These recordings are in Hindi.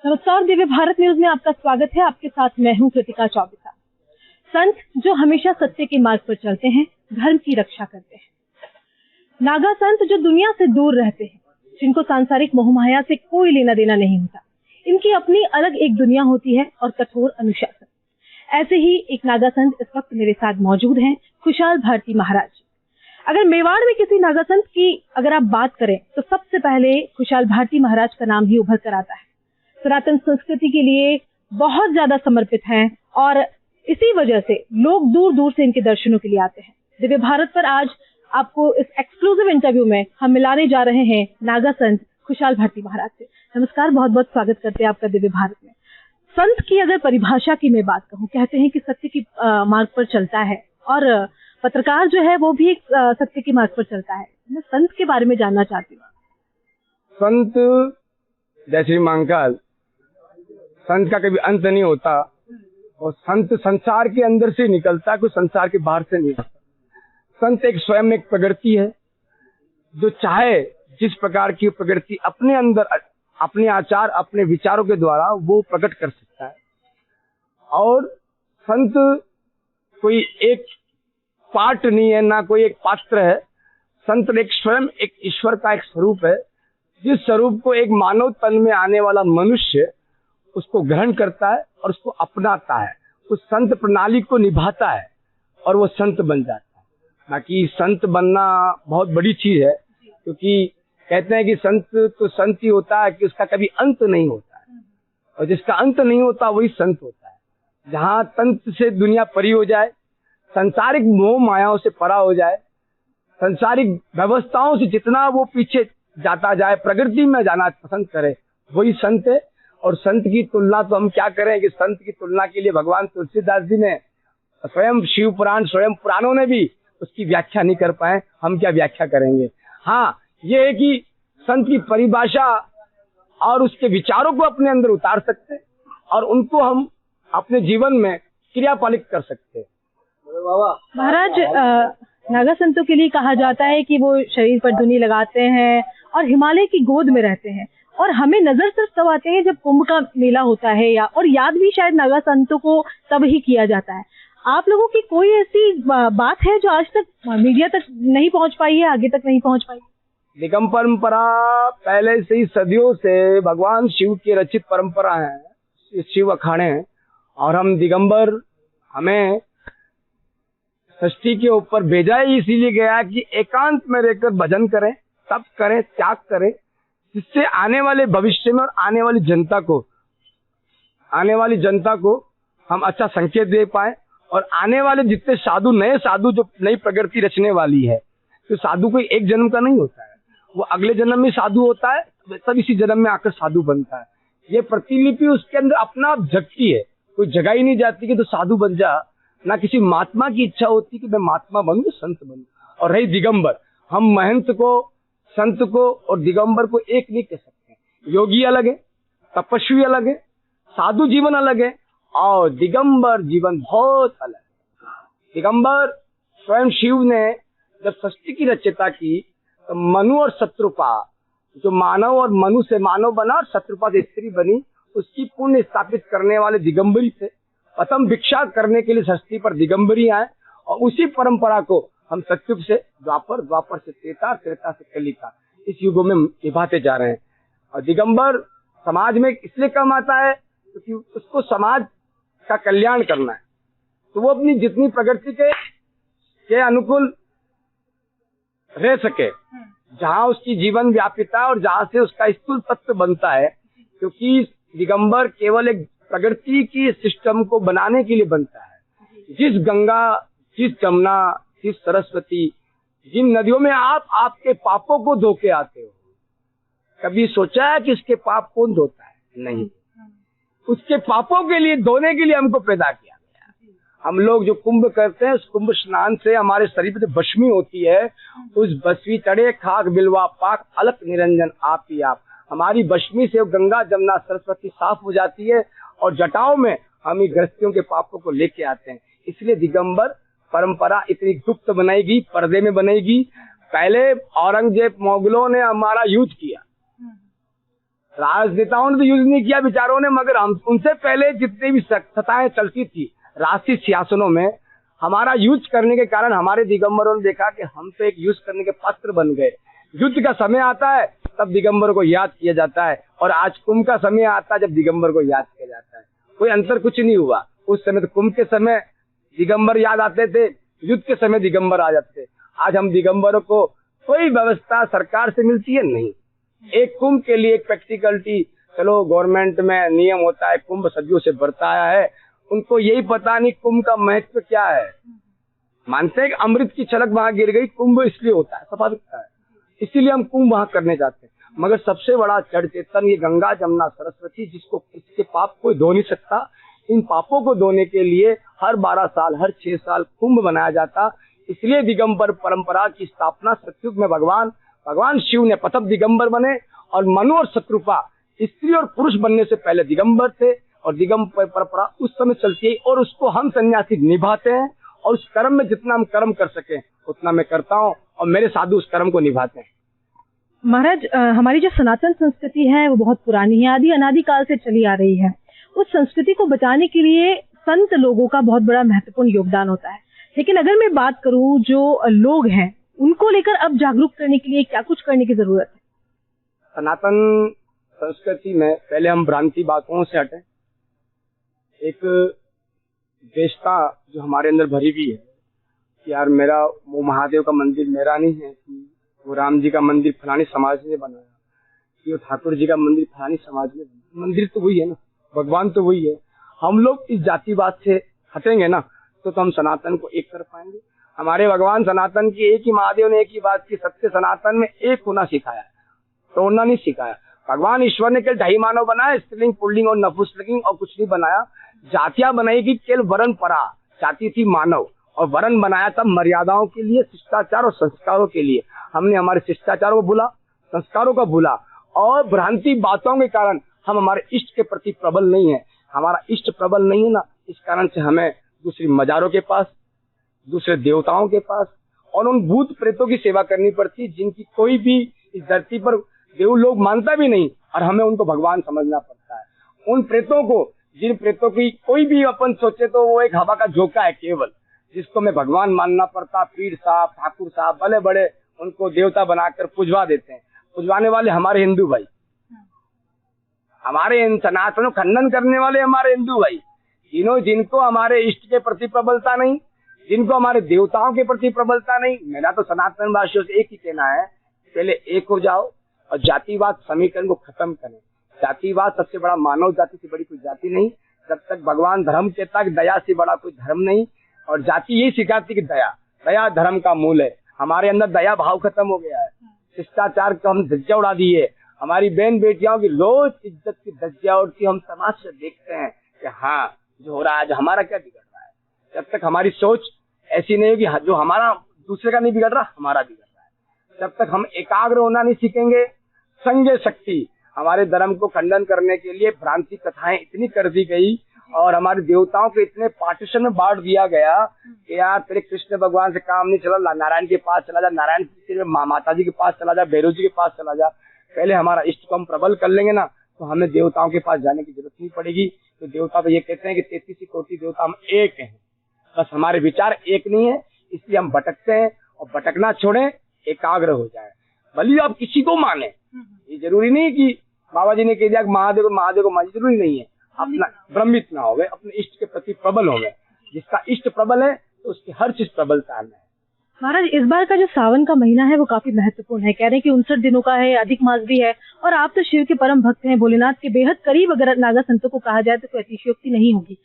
नमस्कार, दिव्य भारत न्यूज में आपका स्वागत है। आपके साथ मैं हूं कृतिका चौबीसा। संत जो हमेशा सत्य के मार्ग पर चलते हैं, धर्म की रक्षा करते हैं। नागा संत जो दुनिया से दूर रहते हैं, जिनको सांसारिक मोहमाया से कोई लेना देना नहीं होता। इनकी अपनी अलग एक दुनिया होती है और कठोर अनुशासन। ऐसे ही एक नागा संत इस वक्त मेरे साथ मौजूद हैं, खुशहाल भारती महाराज। अगर मेवाड़ में किसी नागा संत की अगर आप बात करें तो सबसे पहले खुशहाल भारती महाराज का नाम ही उभर कर आता है। सनातन संस्कृति के लिए बहुत ज्यादा समर्पित हैं और इसी वजह से लोग दूर दूर से इनके दर्शनों के लिए आते हैं। दिव्य भारत पर आज आपको इस एक्सक्लूसिव इंटरव्यू में हम मिलाने जा रहे हैं नागा संत खुशहाल भारती महाराज से। नमस्कार, बहुत बहुत स्वागत करते हैं आपका दिव्य भारत में। संत की अगर परिभाषा की मैं बात कहूँ, कहते हैं कि सत्य की मार्ग पर चलता है और पत्रकार जो है वो भी एक सत्य के मार्ग पर चलता है। मैं संत के बारे में जानना चाहती हूँ। संत जय श्री महाकाल, संत का कभी अंत नहीं होता और संत संसार के अंदर से निकलता, कोई संसार के बाहर से नहीं आता। संत एक स्वयं एक प्रकृति है जो चाहे जिस प्रकार की प्रकृति अपने अंदर अपने आचार अपने विचारों के द्वारा वो प्रकट कर सकता है। और संत कोई एक पार्ट नहीं है, ना कोई एक पात्र है। संत एक स्वयं एक ईश्वर का एक स्वरूप है, जिस स्वरूप को एक मानव तन में आने वाला मनुष्य उसको ग्रहण करता है और उसको अपनाता है, उस संत प्रणाली को निभाता है और वो संत बन जाता है। बाकी संत बनना बहुत बड़ी चीज है, क्योंकि कहते हैं कि संत तो संत ही होता है कि उसका कभी अंत नहीं होता है, और जिसका अंत नहीं होता वही संत होता है। जहाँ तंत्र से दुनिया परी हो जाए, संसारिक मोह मायाओं से परा हो जाए, संसारिक व्यवस्थाओं से जितना वो पीछे जाता जाए, प्रकृति में जाना पसंद करे, वही संत है। और संत की तुलना तो हम क्या करें कि संत की तुलना के लिए भगवान तुलसीदास जी ने स्वयं शिव पुराण स्वयं पुराणों ने भी उसकी व्याख्या नहीं कर पाए, हम क्या व्याख्या करेंगे। हाँ, ये है कि संत की परिभाषा और उसके विचारों को अपने अंदर उतार सकते हैं और उनको हम अपने जीवन में क्रियापालित कर सकते हैं। महाराज, नागा संतों के लिए कहा जाता है कि वो शरीर पर धुनी लगाते हैं और हिमालय की गोद में रहते हैं, और हमें नजर सिर्फ तब आते हैं जब कुंभ का मेला होता है, या और याद भी शायद नागा संतों को तब ही किया जाता है। आप लोगों की कोई ऐसी बात है जो आज तक मीडिया तक नहीं पहुंच पाई है, आगे तक नहीं पहुंच पाई? निगम परंपरा पहले से ही सदियों से भगवान शिव की रचित परंपरा है, शिव अखाड़े हैं, और हम दिगंबर हमें षष्ठी के ऊपर भेजा ही इसीलिए गया कि एकांत में रहकर भजन करें, तप करें, त्याग करें, जिससे आने वाले भविष्य में और आने वाली जनता को हम अच्छा संकेत दे पाए, और आने वाले जितने साधु नए साधु जो नई प्रकृति रचने वाली है, तो साधु कोई एक जन्म का नहीं होता है, वो अगले जन्म में साधु होता है, तब इसी जन्म में आकर साधु बनता है। ये प्रतिलिपि उसके अंदर अपना आप जगती है, कोई जगह ही नहीं जाती कि तो साधु बन जा, ना किसी महात्मा की इच्छा होती कि मैं महात्मा बनूं, संत बनूं। और रही दिगंबर, हम महंत को, संत को और दिगंबर को एक नहीं कह सकते। योगी अलग है, तपस्वी अलग है, साधु जीवन अलग है, और दिगंबर जीवन बहुत अलग है। दिगंबर स्वयं शिव ने जब षष्ठी की रचना की तो मनु और शत्रुपा, जो मानव और मनु से मानव बना और शत्रुपा से स्त्री बनी, उसकी पुण्य स्थापित करने वाले दिगंबरी थे। प्रथम भिक्षा करने के लिए षष्ठी पर दिगंबरी आए, और उसी परंपरा को हम सतयुग से द्वापर, द्वापर से त्रेता, त्रेता से कलिका, इस युगों में निभाते जा रहे हैं। और दिगंबर समाज में इसलिए कम आता है क्योंकि उसको समाज का कल्याण करना है, तो वो अपनी जितनी प्रकृति के अनुकूल रह सके, जहाँ उसकी जीवन व्यापिता और जहाँ से उसका स्थूल तत्व बनता है, क्योंकि दिगंबर केवल एक प्रकृति की सिस्टम को बनाने के लिए बनता है। जिस गंगा, जिस जमुना, जिस सरस्वती, जिन नदियों में आप आपके पापों को धो के आते हो, कभी सोचा है कि इसके पाप कौन धोता है? नहीं, उसके पापों के लिए धोने के लिए हमको पैदा किया गया। हम लोग जो कुंभ करते हैं, उस कुंभ स्नान से हमारे शरीर पर जो बशमी होती है, उस बशमी चढ़े खाक बिलवा पाक अलक निरंजन आप ही आप, हमारी बशमी से गंगा जमुना सरस्वती साफ हो जाती है, और जटाओं में हम गृहस्थियों के पापों को लेके आते हैं। इसलिए दिगंबर परंपरा इतनी गुप्त बनाएगी, पर्दे में बनेगी। पहले औरंगजेब, मोगलों ने हमारा युद्ध किया, राजनेताओं ने तो यूज नहीं किया बेचारों ने, मगर हम उनसे पहले जितनी भी सत्ताएं चलती थी राष्ट्रीय सिंहासनों में, हमारा यूज करने के कारण हमारे दिगंबरों ने देखा कि हम तो एक यूज करने के पात्र बन गए। युद्ध का समय आता है तब दिगंबर को याद किया जाता है, और आज कुंभ का समय आता है जब दिगंबर को याद किया जाता है। कोई अंतर कुछ नहीं हुआ। उस समय तो कुंभ के समय दिगंबर याद आते थे, युद्ध के समय दिगंबर आ जाते थे। आज हम दिगंबरों को कोई व्यवस्था सरकार से मिलती है नहीं। एक कुंभ के लिए एक प्रैक्टिकलिटी, चलो गवर्नमेंट में नियम होता है, कुंभ सदियों से बढ़ता आया है, उनको यही पता नहीं कुंभ का महत्व क्या है। मानते हैं कि अमृत की छलक वहां गिर गई, कुंभ इसलिए होता है, स्वाभाविक है, इसीलिए हम कुंभ वहां करने जाते हैं। मगर सबसे बड़ा जड़ चेतन ये गंगा जमुना सरस्वती, जिसको इसके पाप कोई धो नहीं सकता, इन पापों को धोने के लिए हर 12 साल हर 6 साल कुंभ बनाया जाता। इसलिए दिगंबर परंपरा की स्थापना सतयुग में भगवान शिव ने प्रथम दिगंबर बने, और मनु और शत्रुपा स्त्री और पुरुष बनने से पहले दिगंबर थे, और दिगंबर परंपरा उस समय चलती है, और उसको हम सन्यासी निभाते हैं। और उस कर्म में जितना हम कर्म कर सके उतना मैं करता हूँ, और मेरे साधु उस कर्म को निभाते हैं। महाराज, हमारी जो सनातन संस्कृति है वो बहुत पुरानी है, आदि अनादि काल से चली आ रही है। उस संस्कृति को बचाने के लिए संत लोगों का बहुत बड़ा महत्वपूर्ण योगदान होता है। लेकिन अगर मैं बात करूं, जो लोग हैं उनको लेकर अब जागरूक करने के लिए क्या कुछ करने की जरूरत है? सनातन संस्कृति में पहले हम भ्रांति बातों से हटें। एक देशता जो हमारे अंदर भरी हुई है कि यार मेरा वो महादेव का मंदिर मेरा नहीं है, कि वो राम जी का मंदिर फलानी समाज ने बनाया, कि वो ठाकुर जी का मंदिर फलानी समाज ने बनाया। मंदिर तो वही है ना, भगवान तो वही है। हम लोग इस जातिवाद से हटेंगे ना तो हम सनातन को एक कर पाएंगे। हमारे भगवान सनातन की एक ही महादेव ने एक ही बात की, सत्य सनातन में एक होना सिखाया, तोड़ना नहीं सिखाया। भगवान ईश्वर ने केवल ढाई मानव बनाया, स्त्रीलिंग पुल्लिंग और नपुंसकलिंग, और कुछ नहीं बनाया। जातियां बनाई कि केवल वर्ण परा, जाति थी मानव, और वर्ण बनाया था मर्यादाओं के लिए, शिष्टाचार और संस्कारों के लिए। हमने हमारे शिष्टाचारों को भूला, संस्कारों को भूला, और भ्रांति बातों के कारण हम हमारे इष्ट के प्रति प्रबल नहीं है। हमारा इष्ट प्रबल नहीं है ना, इस कारण से हमें दूसरी मजारों के पास, दूसरे देवताओं के पास और उन भूत प्रेतों की सेवा करनी पड़ती, जिनकी कोई भी इस धरती पर देव लोग मानता भी नहीं, और हमें उनको भगवान समझना पड़ता है। उन प्रेतों को, जिन प्रेतों की कोई भी अपन सोचे तो वो एक हवा का झोंका है केवल, जिसको मैं भगवान मानना पड़ता। पीर साहब, ठाकुर साहब, बड़े बड़े उनको देवता बनाकर पुजवा देते हैं। पुजवाने वाले हमारे हिंदू भाई, हमारे इन सनातनों खंडन करने वाले हमारे हिंदू भाई, जिनको हमारे इष्ट के प्रति प्रबलता नहीं, जिनको हमारे देवताओं के प्रति प्रबलता नहीं। मेरा तो सनातन वासियों से एक ही कहना है, पहले एक हो जाओ और जातिवाद समीकरण को खत्म करें। जातिवाद सबसे बड़ा, मानव जाति से बड़ी कोई जाति नहीं। जब तक भगवान धर्म कहता कि दया से बड़ा कोई धर्म नहीं, और जाति यही सिखाती कि दया धर्म का मूल है। हमारे अंदर दया भाव खत्म हो गया है, शिष्टाचार को हम धज्जियां उड़ा दी है। हमारी बहन बेटियों की रोज इज्जत की धज्जियां उड़ती, हम समाज से देखते हैं कि हाँ जो हो रहा है, आज हमारा क्या बिगड़ रहा है। जब तक हमारी सोच ऐसी नहीं होगी, जो हमारा दूसरे का नहीं बिगड़ रहा, हमारा बिगड़ रहा है, जब तक हम एकाग्र होना नहीं सीखेंगे। संजय शक्ति, हमारे धर्म को खंडन करने के लिए भ्रांति कथाएं इतनी कर दी गई, और हमारे देवताओं को इतने पार्टीशन में बांट दिया गया कि यार तेरे कृष्ण भगवान से काम नहीं चला, नारायण के पास चला जा, नारायण के माता जी के पास चला जा, भैरव जी के पास चला जा। पहले हमारा इष्ट को हम प्रबल कर लेंगे ना, तो हमें देवताओं के पास जाने की जरूरत नहीं पड़ेगी। तो देवता तो ये कहते हैं कि 33 कोटि देवता हम एक हैं, बस हमारे विचार एक नहीं है, इसलिए हम भटकते हैं। और भटकना छोड़ें, एकाग्र हो जाए। भले आप किसी को माने, ये जरूरी नहीं कि बाबा जी ने कह दिया महादेव को माने, जरूरी नहीं है। अपना भ्रमित ना हो, अपने इष्ट के प्रति प्रबल हो गए। जिसका इष्ट प्रबल है तो उसकी हर चीज प्रबलता है। महाराज, इस बार का जो सावन का महीना है वो काफी महत्वपूर्ण है। कह रहे हैं कि 59 दिनों का है, अधिक मास भी है, और आप तो शिव के परम भक्त हैं, भोलेनाथ के बेहद करीब अगर नागा संतों को कहा जाए तो कोई अतिशयोक्ति नहीं होगी।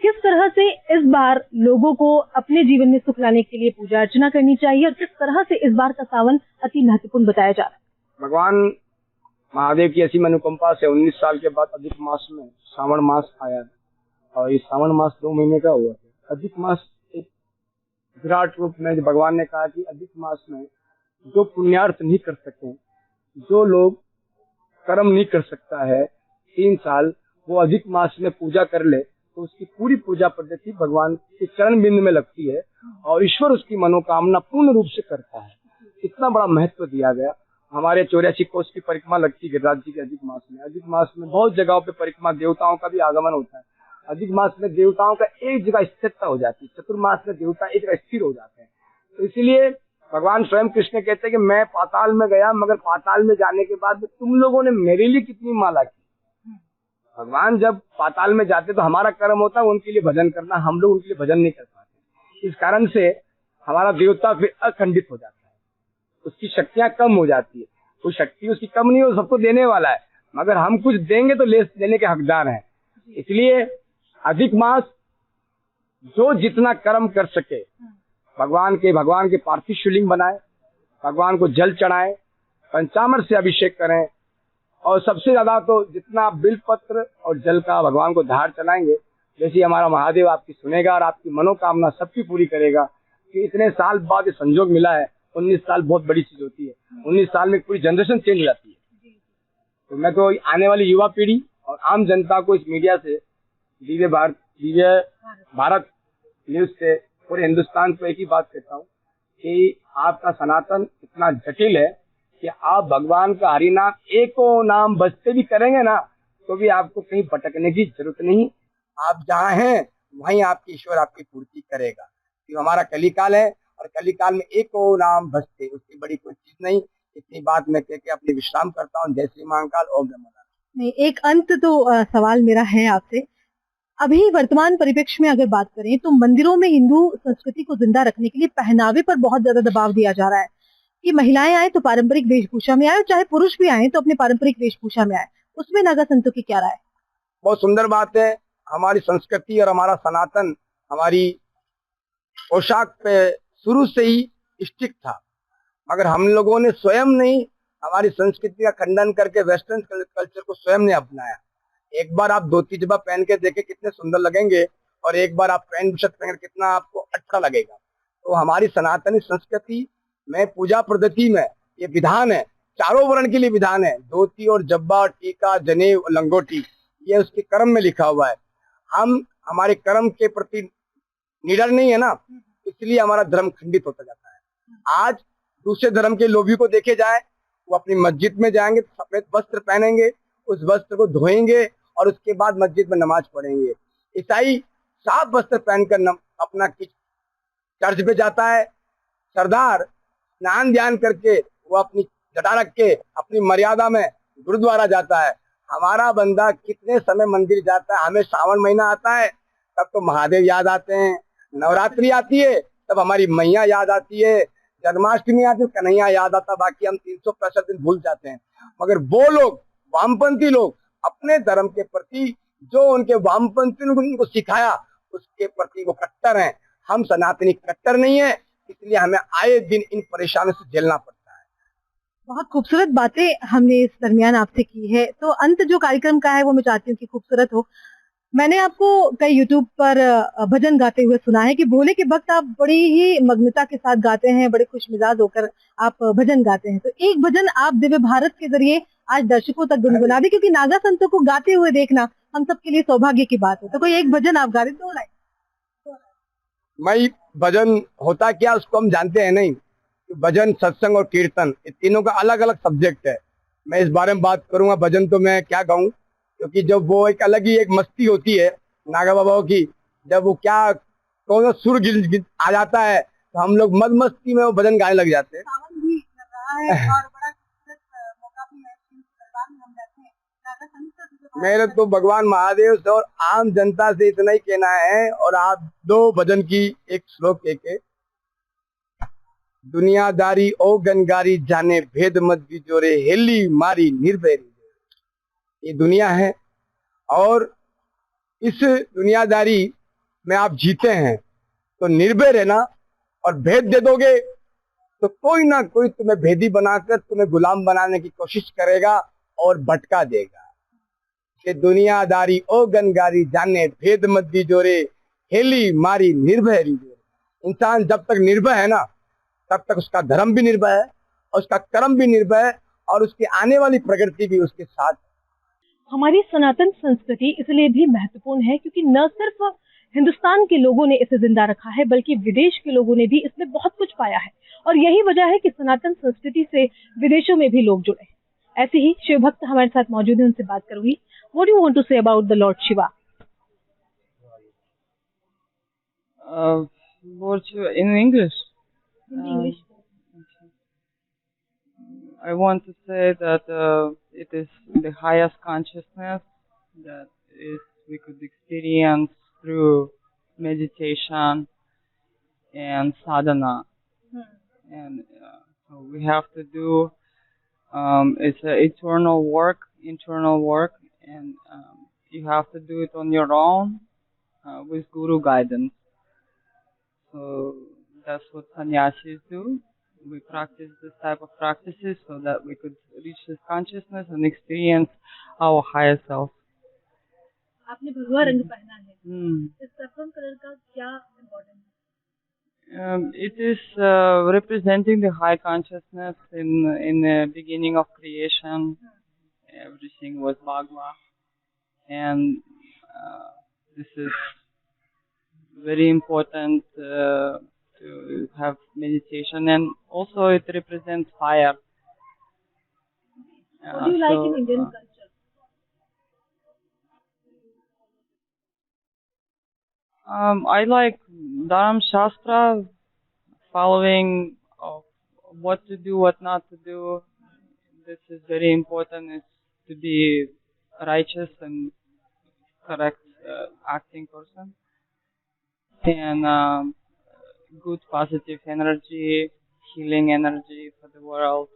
किस तरह से इस बार लोगों को अपने जीवन में सुख लाने के लिए पूजा अर्चना करनी चाहिए, और किस तरह से इस बार का सावन अति महत्वपूर्ण बताया जा रहा है? भगवान महादेव की ऐसी अनुकंपा से 19 साल के बाद अधिक मास में श्रावण मास आया, और ये श्रावण मास 2 महीने का हुआ है। अधिक मास एक विराट रूप में भगवान ने कहा कि अधिक मास में जो पुण्यार्थ नहीं कर सके, जो लोग कर्म नहीं कर सकता है 3 साल, वो अधिक मास में पूजा कर ले तो उसकी पूरी पूजा पद्धति भगवान के चरण बिंद में लगती है, और ईश्वर उसकी मनोकामना पूर्ण रूप से करता है। इतना बड़ा महत्व दिया गया। हमारे 84 कोस की परिक्रमा लगती है गिरिराज जी के अधिक मास में। अधिक मास में बहुत जगहों पे परिक्रमा, देवताओं का भी आगमन होता है। अधिक मास में देवताओं का एक जगह स्थिरता हो जाती है, चतुर्मास में देवता एक जगह स्थिर हो जाते हैं। तो इसीलिए भगवान स्वयं कृष्ण कहते हैं कि मैं पाताल में गया, मगर पाताल में जाने के बाद तुम लोगों ने मेरे लिए कितनी माला की। भगवान जब पाताल में जाते तो हमारा कर्म होता है उनके लिए भजन करना, हम लोग उनके लिए भजन नहीं कर पाते। इस कारण से हमारा देवता फिर अखंडित हो जाता है, उसकी शक्तियां कम हो जाती है। कोई शक्ति उसकी कम नहीं हो, सबको देने वाला है, मगर हम कुछ देंगे तो लेने के हकदार हैं। इसलिए अधिक मास जो जितना कर्म कर सके भगवान के पार्थिव शिवलिंग बनाए, भगवान को जल चढ़ाएं, पंचामृत से अभिषेक करें, और सबसे ज्यादा तो जितना बिलपत्र और जल का भगवान को धार चलाएंगे, जैसे हमारा महादेव आपकी सुनेगा और आपकी मनोकामना सबकी पूरी करेगा। कि इतने साल बाद ये संजोग मिला है, 19 साल बहुत बड़ी चीज होती है। 19 साल में पूरी जनरेशन चेंज हो जाती है। तो मैं तो आने वाली युवा पीढ़ी और आम जनता को इस मीडिया से, दिव्य भारत न्यूज से, पूरे हिंदुस्तान को एक ही बात कहता हूँ कि आपका सनातन इतना जटिल है कि आप भगवान का हरिनाम एको नाम बजते भी करेंगे ना, तो भी आपको कहीं भटकने की जरूरत नहीं। आप जहाँ हैं वहीं आपकी ईश्वर आपकी पूर्ति करेगा। तो हमारा कलिकाल है, और कलिकाल में एको नाम बजते, उसकी बड़ी कोई चीज नहीं। इतनी बात मैं कह के अपनी विश्राम करता हूँ। जय श्री महाकाल, ओम नमः नारायण। नहीं, एक अंत तो सवाल मेरा है आपसे। अभी वर्तमान परिप्रेक्ष्य में अगर बात करें तो मंदिरों में हिंदू संस्कृति को जिंदा रखने के लिए पहनावे पर बहुत ज्यादा दबाव दिया जा रहा है कि महिलाएं आए तो पारंपरिक वेशभूषा में आए, चाहे पुरुष भी आए तो अपने पारंपरिक वेशभूषा में आए। उसमें नागा संतों की क्या राय है? बहुत सुंदर बात है। हमारी संस्कृति और हमारा सनातन हमारी पोशाक पे शुरू से ही स्ट्रिक्ट था, मगर हम लोगों ने स्वयं नहीं हमारी संस्कृति का खंडन करके वेस्टर्न कल्चर को स्वयं ने अपनाया। एक बार आप धोती जबा पहन के देखे कितने सुंदर लगेंगे, और एक बार आप पैंट शर्ट पहन कितना आपको अच्छा लगेगा। तो हमारी सनातनी संस्कृति में पूजा पद्धति में ये विधान है, चारों वर्ण के लिए विधान है। धोती और जब्बा, टीका, जनेऊ, लंगोटी, ये उसके कर्म में लिखा हुआ है। हम हमारे कर्म के प्रति निडर नहीं है ना, इसलिए हमारा धर्म खंडित होता जाता है। आज दूसरे धर्म के लोभी को देखे जाए, वो अपनी मस्जिद में जाएंगे तो सफेद वस्त्र पहनेंगे, उस वस्त्र को धोएंगे और उसके बाद मस्जिद में नमाज पढ़ेंगे। ईसाई साफ वस्त्र पहनकर अपना चर्च पे जाता है। सरदार स्नान ध्यान करके वो अपनी जटा रख के अपनी मर्यादा में गुरुद्वारा जाता है। हमारा बंदा कितने समय मंदिर जाता है। हमें श्रावण महीना आता है तब तो महादेव याद आते हैं, नवरात्रि आती है तब हमारी मैया याद आती है, जन्माष्टमी आती है कन्हैया याद आता, बाकी हम 365 दिन भूल जाते हैं। मगर वो लोग वामपंथी लोग अपने धर्म के प्रति जो उनके वामपंथी ने उनको सिखाया उसके प्रति वो कट्टर हैं। हम सनातनी कट्टर नहीं है, इसलिए हमें आए दिन इन परेशानियों से झेलना पड़ता है। बहुत खूबसूरत बातें हमने इस दरमियान आपसे की है। तो अंत जो कार्यक्रम का है वो मैं चाहती हूँ कि खूबसूरत हो। मैंने आपको कई YouTube पर भजन गाते हुए सुना है कि भोले के भक्त आप बड़ी ही मग्नता के साथ गाते हैं, बड़े खुशमिजाज होकर आप भजन गाते हैं। तो एक भजन आप दिव्य भारत के जरिए आज दर्शकों तक गुनगुना दे, क्योंकि नागा संतों को गाते हुए देखना हम सबके लिए सौभाग्य की बात है। तो कोई एक भजन आप गा रहे, 2 लाइन। मैं भजन होता क्या उसको हम जानते हैं नहीं। भजन, सत्संग और कीर्तन, ये तीनों का अलग अलग सब्जेक्ट है। मैं इस बारे में बात करूंगा। भजन तो मैं क्या गाऊं, क्योंकि जब वो एक अलग ही एक मस्ती होती है नागा बाबाओं की, जब वो क्या कौन सा सुर आ जाता है तो हम लोग मद मस्ती में वो भजन गाने लग जाते हैं। मेरे तो भगवान महादेव से और आम जनता से इतना ही कहना है, और आप 2 भजन की एक श्लोक के दुनियादारी ओ गनगारी जाने भेद मत बिजोरे हेली मारी निर्भय। ये दुनिया है और इस दुनियादारी में आप जीते हैं तो निर्भय रहना, और भेद दे दोगे तो कोई ना कोई तुम्हें भेदी बनाकर तुम्हें गुलाम बनाने की कोशिश करेगा और भटका देगा। कि दुनियादारी ओ गनगारी जाने भेद मत बिजोरे हेली मारी निर्भय। इंसान जब तक निर्भय है ना तब तक उसका धर्म भी निर्भय है और उसका कर्म भी निर्भय है और उसकी आने वाली प्रगति भी उसके साथ। हमारी सनातन संस्कृति इसलिए भी महत्वपूर्ण है क्योंकि न सिर्फ हिंदुस्तान के लोगों ने इसे जिंदा रखा है, बल्कि विदेश के लोगों ने भी इसमें बहुत कुछ पाया है। और यही वजह है कि सनातन संस्कृति से विदेशों में भी लोग जुड़े। ऐसे ही शिव भक्त हमारे साथ मौजूद हैं, उनसे बात करूंगी। What do you want to say about the Lord Shiva? Lord Shiva in English. In English. I want to say that it is the highest consciousness that we could experience through meditation and sadhana. And so we have to do it's an internal work, and you have to do it on your own with guru guidance. So that's what sannyasis do. We practice this type of practices so that we could reach this consciousness and experience our higher self. आपने भगवा रंग पहना है, इस सैफरन कलर का क्या इम्पोर्टेंस है? It is representing the high consciousness in the beginning of creation. Everything was Bhagwa, and this is very important to have meditation, and also it represents fire. What do you like in Indian culture? I like Dharam Shastra, following what to do, what not to do. This is very important, is to be righteous and correct acting person. And good positive energy, healing energy for the world,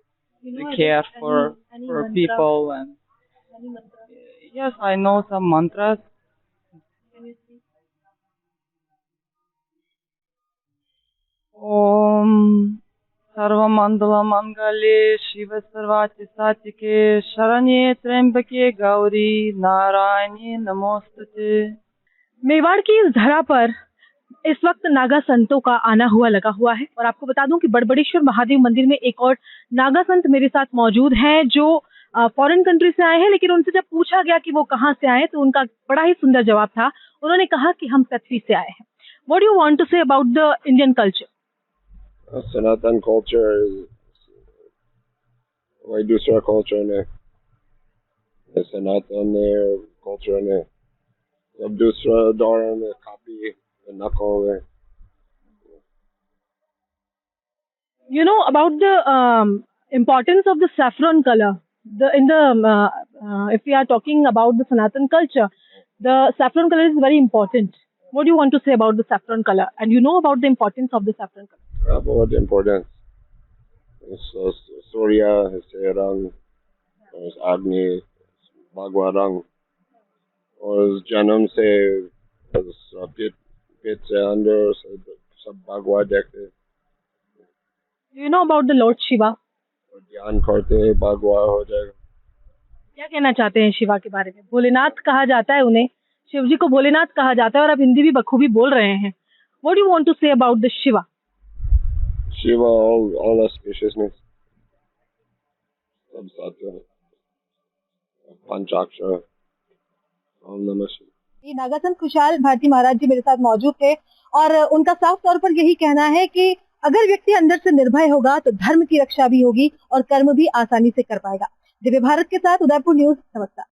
the care for people. And yes, I know some mantras. Can you speak? Om Sarvamandala Mangale Shiva Sarvati Satike Sharanye Trembake Gauri Narayani Namostate। Mewar की इस धरा पर इस वक्त नागा संतों का आना हुआ लगा हुआ है, और आपको बता दूं कि बड़बड़ेश्वर महादेव मंदिर में एक और नागा संत मेरे साथ मौजूद हैं जो फॉरेन कंट्री से आए हैं, लेकिन उनसे जब पूछा गया कि वो कहाँ से आए तो उनका बड़ा ही सुंदर जवाब था। उन्होंने कहा कि हम पृथ्वी से आए हैं। What do you want to say about the Indian culture? Sanatan culture is वही दूसरा culture ने Sanatan culture ने सब दूसरा दौर में copy नकल है। You know about the importance of the saffron color. If we are talking about the Sanatan culture, the saffron color is very important. What do you want to say about the saffron color? And you know about the importance of the saffron color? About the importance. Surya है रंग, और अग्नि भगवा रंग, और जन्म से पेट से अंदर सब भगवा देखते। Do you know about the Lord Shiva? ध्यान करते भगवा हो जाएगा। क्या कहना चाहते हैं शिवा के बारे में? भोलेनाथ कहा जाता है उन्हें, शिव जी को भोलेनाथ कहा जाता है, और आप हिंदी भी बखूबी बोल रहे हैं। What do you want to say about the Shiva? Shiva, all auspiciousness, सब साथ है, पंचाक्षर, ओम नमः शिवाय। नागा संत खुशहाल भारती महाराज जी मेरे साथ मौजूद थे, और उनका साफ तौर पर यही कहना है कि अगर व्यक्ति अंदर से निर्भय होगा तो धर्म की रक्षा भी होगी और कर्म भी आसानी से कर पाएगा। दिव्य भारत के साथ उदयपुर न्यूज, नमस्कार।